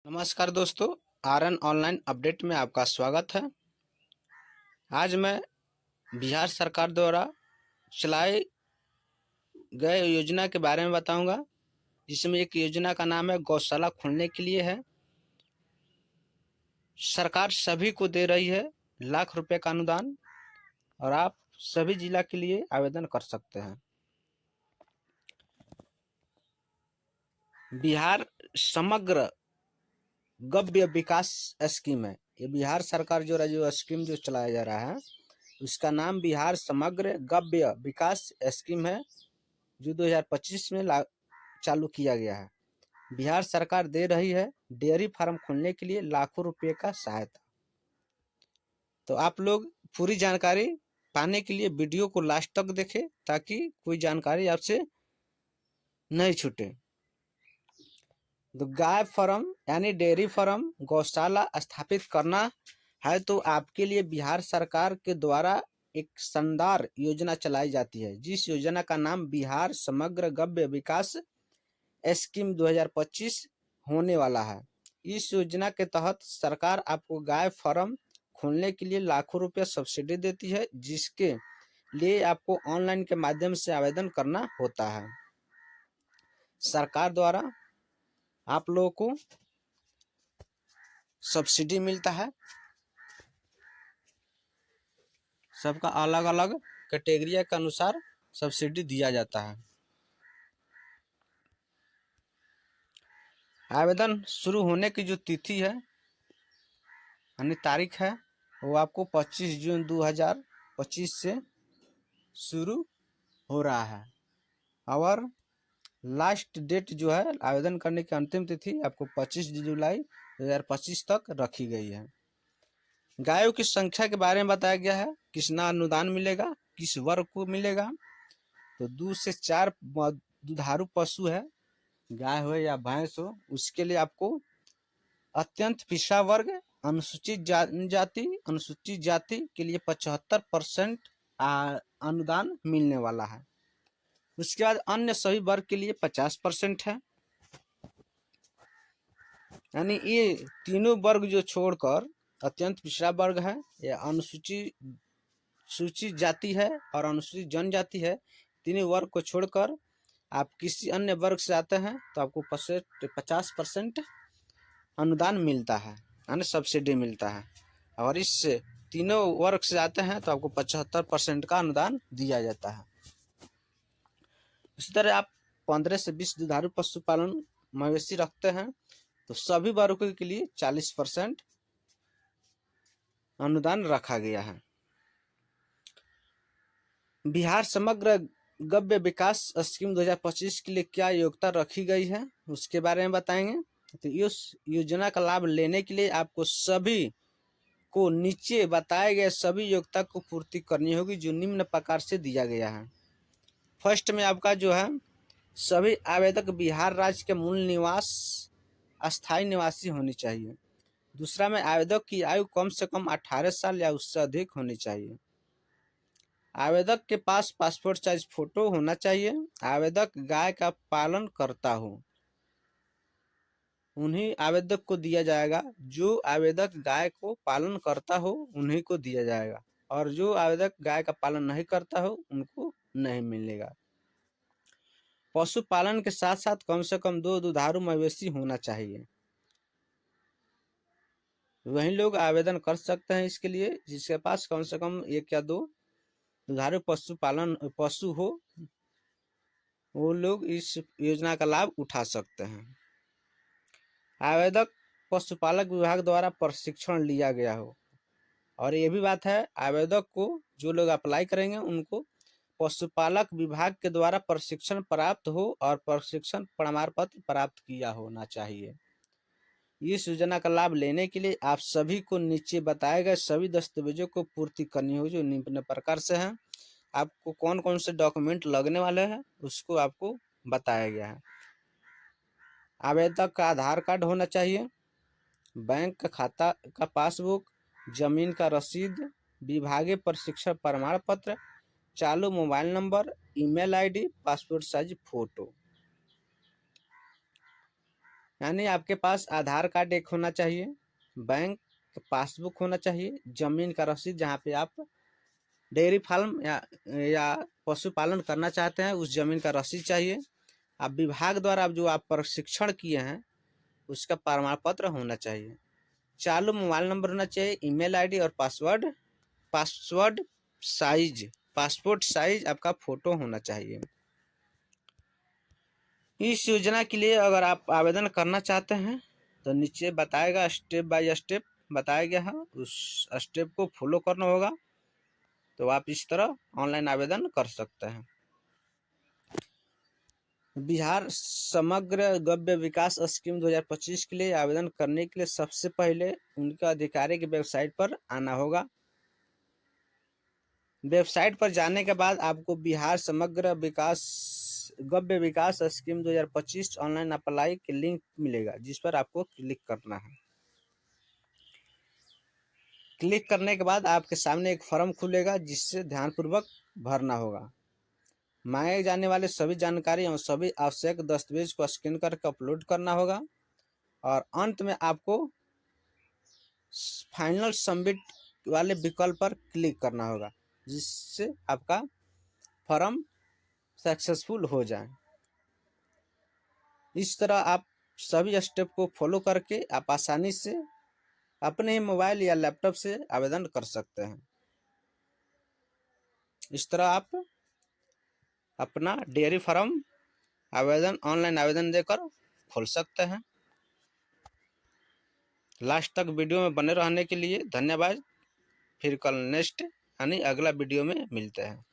नमस्कार दोस्तों, RN online update में आपका स्वागत है। आज मैं बिहार सरकार द्वारा चलाए गए योजना के बारे में बताऊंगा, जिसमें एक योजना का नाम है गौशाला खोलने के लिए है। सरकार सभी को दे रही है ₹1,00,000 का अनुदान और आप सभी जिला के लिए आवेदन कर सकते हैं। बिहार समग्र गव्य विकास स्कीम है। ये बिहार सरकार जो स्कीम जो चलाया जा रहा है उसका नाम बिहार समग्र गव्य विकास स्कीम है, जो 2025 में चालू किया गया है। बिहार सरकार दे रही है डेयरी फार्म खोलने के लिए लाखों रुपए का सहायता। तो आप लोग पूरी जानकारी पाने के लिए वीडियो को लास्ट तक देखें ताकि कोई जानकारी आपसे नहीं छूटे। तो गाय फार्म यानी डेयरी फार्म गौशाला स्थापित करना है तो आपके लिए बिहार सरकार के द्वारा एक शानदार योजना चलाई जाती है, जिस योजना का नाम बिहार समग्र गव्य विकास स्कीम 2025 होने वाला है। इस योजना के तहत सरकार आपको गाय फार्म खोलने के लिए लाखों रुपए सब्सिडी देती है, जिसके लिए आपको ऑनलाइन के माध्यम से आवेदन करना होता है। सरकार द्वारा आप लोगों को सब्सिडी मिलता है। सबका अलग अलग कैटेगरी के अनुसार सब्सिडी दिया जाता है। आवेदन शुरू होने की जो तिथि है यानी तारीख है वो आपको 25 जून 2025 से शुरू हो रहा है और लास्ट डेट जो है आवेदन करने की अंतिम तिथि आपको 25 जुलाई 2025 तक रखी गई है। गायों की संख्या के बारे में बताया गया है, कितना अनुदान मिलेगा, किस वर्ग को मिलेगा। तो 2 से 4 दुधारू पशु है, गाय हो या भैंस हो, उसके लिए आपको अत्यंत पिछड़ा वर्ग, अनुसूचित जाति के लिए 75% अनुदान मिलने वाला है। उसके बाद अन्य सभी वर्ग के लिए 50% है। यानी ये तीनों वर्ग जो छोड़कर अत्यंत पिछड़ा वर्ग है या अनुसूचित जाति है और अनुसूचित जनजाति है, तीनों वर्ग को छोड़कर आप किसी अन्य वर्ग से आते हैं तो आपको 50% अनुदान मिलता है, यानी सब्सिडी मिलता है। और इससे तीनों वर्ग से आते हैं तो आपको 75% का अनुदान दिया जाता है। इसी तरह आप 15 से 20 दुधारू पशुपालन मवेशी रखते हैं तो सभी वर्गों के लिए 40% अनुदान रखा गया है। बिहार समग्र गव्य विकास स्कीम 2025 के लिए क्या योग्यता रखी गई है उसके बारे में बताएंगे। तो इस योजना का लाभ लेने के लिए आपको सभी को नीचे बताए गए सभी योग्यता को पूर्ति करनी होगी, जो निम्न प्रकार से दिया गया है। फर्स्ट में आपका जो है सभी आवेदक बिहार राज्य के मूल निवास अस्थायी निवासी होनी चाहिए। दूसरा में आवेदक की आयु कम से कम 18 साल या उससे अधिक होनी चाहिए। आवेदक के पास पासपोर्ट साइज फोटो होना चाहिए। आवेदक गाय का पालन करता हो, उन्हीं आवेदक को दिया जाएगा। जो आवेदक गाय को पालन करता हो उन्हीं को दिया जाएगा और जो आवेदक गाय का पालन नहीं करता हो उनको नहीं मिलेगा। पशुपालन के साथ साथ कम से कम 2 दुधारू मवेशी होना चाहिए। वही लोग आवेदन कर सकते हैं इसके लिए जिसके पास कम से कम 1 या 2 दुधारू पशु हो, वो लोग इस योजना का लाभ उठा सकते हैं। आवेदक पशुपालक विभाग द्वारा प्रशिक्षण लिया गया हो, और ये भी बात है आवेदक को जो लोग अप्लाई करेंगे उनको पशुपालक विभाग के द्वारा प्रशिक्षण प्राप्त हो और प्रशिक्षण प्रमाण पत्र प्राप्त किया होना चाहिए। इस योजना का लाभ लेने के लिए आप सभी को नीचे बताए गए सभी दस्तावेजों को पूर्ति करनी होगी, जो निम्न प्रकार से हैं। आपको कौन कौन से डॉक्यूमेंट लगने वाले हैं उसको आपको बताया गया है। आवेदक का आधार कार्ड होना चाहिए, बैंक का खाता का पासबुक, जमीन का रसीद, विभागीय प्रशिक्षण प्रमाण पत्र, चालू mobile number, email ID, passport size photo. यानी आपके पास आधार कार्ड एक होना चाहिए, बैंक पासबुक होना चाहिए, जमीन का रसीद जहाँ पे आप डेयरी फार्म या पशुपालन करना चाहते हैं उस जमीन का रसीद चाहिए। आप विभाग द्वारा जो आप प्रशिक्षण किए हैं उसका प्रमाण पत्र होना चाहिए। चालू मोबाइल नंबर होना चाहिए, ईमेल आईडी और पासवर्ड साइज, पासपोर्ट साइज आपका फोटो होना चाहिए। इस योजना के लिए अगर आप आवेदन करना चाहते हैं तो नीचे बताएगा, स्टेप बाय स्टेप बताया गया है, उस स्टेप को फॉलो करना होगा। तो आप इस तरह ऑनलाइन आवेदन कर सकते हैं। बिहार समग्र गव्य विकास स्कीम 2025 के लिए आवेदन करने के लिए सबसे पहले उनके अधिकारी की वेबसाइट पर आना होगा। वेबसाइट पर जाने के बाद आपको बिहार समग्र गव्य विकास स्कीम 2025 ऑनलाइन अप्लाई के लिंक मिलेगा, जिस पर आपको क्लिक करना है। क्लिक करने के बाद आपके सामने एक फॉर्म खुलेगा जिससे ध्यानपूर्वक भरना होगा। मांगे जाने वाले सभी जानकारी और सभी आवश्यक दस्तावेज को स्कैन करके अपलोड करना होगा और अंत में आपको फाइनल सबमिट वाले विकल्प पर क्लिक करना होगा, जिससे आपका फॉर्म सक्सेसफुल हो जाए। इस तरह आप सभी स्टेप को फॉलो करके आप आसानी से अपने मोबाइल या लैपटॉप से आवेदन कर सकते हैं। इस तरह आप अपना डेयरी फार्म ऑनलाइन आवेदन देकर खोल सकते हैं। लास्ट तक वीडियो में बने रहने के लिए धन्यवाद। फिर कल नेक्स्ट यानी अगला वीडियो में मिलते हैं।